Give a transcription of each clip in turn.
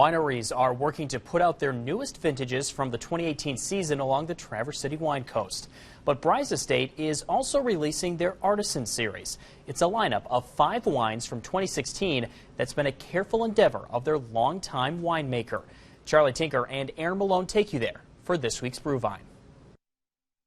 Wineries are working to put out their newest vintages from the 2018 season along the Traverse City wine coast. But Brys Estate is also releasing their Artisan Series. It's a lineup of 5 wines from 2016 that's been a careful endeavor of their longtime winemaker. Charlie Tinker and Aaron Malone take you there for this week's BrewVine.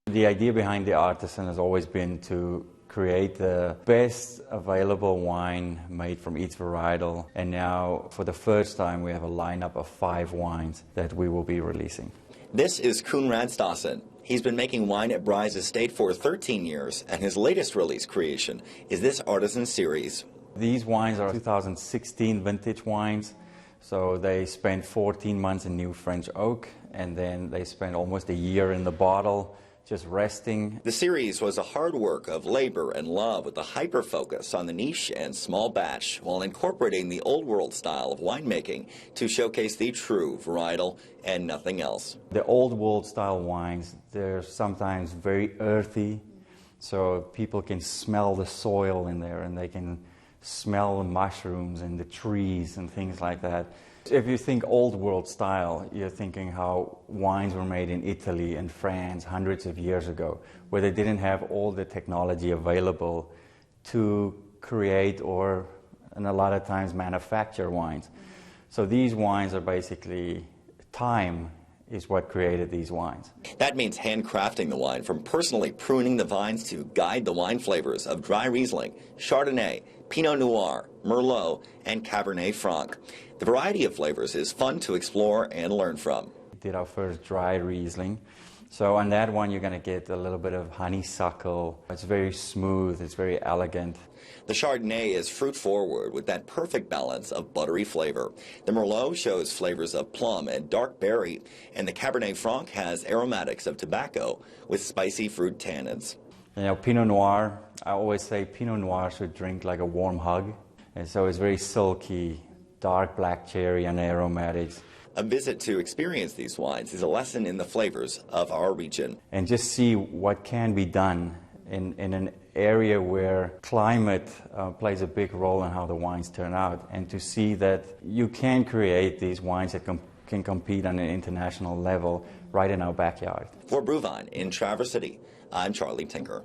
The idea behind the Artisan has always been to create the best available wine made from each varietal, and now for the first time we have a lineup of 5 wines that we will be releasing. This is Koen Radstassen. He's been making wine at Brys Estate for 13 years, and his latest release creation is this Artisan Series. These wines are 2016 vintage wines, so they spent 14 months in new French oak, and then they spent almost a year in the bottle just resting. The series was a hard work of labor and love with a hyper-focus on the niche and small batch while incorporating the old world style of winemaking to showcase the true varietal and nothing else. The old world style wines, they're sometimes very earthy, so people can smell the soil in there and they can smell the mushrooms and the trees and things like that. If you think old world style, you're thinking how wines were made in Italy and France hundreds of years ago, where they didn't have all the technology available to create and a lot of times manufacture wines. So these wines are basically time is what created these wines. That means handcrafting the wine, from personally pruning the vines to guide the wine flavors of dry Riesling, Chardonnay, Pinot Noir, Merlot, and Cabernet Franc. The variety of flavors is fun to explore and learn from. We did our first dry Riesling. So on that one you're going to get a little bit of honeysuckle. It's very smooth, it's very elegant. The Chardonnay is fruit-forward with that perfect balance of buttery flavor. The Merlot shows flavors of plum and dark berry, and the Cabernet Franc has aromatics of tobacco with spicy fruit tannins. You know, Pinot Noir, I always say Pinot Noir should drink like a warm hug. And so it's very silky, dark black cherry and aromatics. A visit to experience these wines is a lesson in the flavors of our region. And just see what can be done in an area where climate plays a big role in how the wines turn out, and to see that you can create these wines that can compete on an international level right in our backyard. For BrewVine in Traverse City, I'm Charlie Tinker.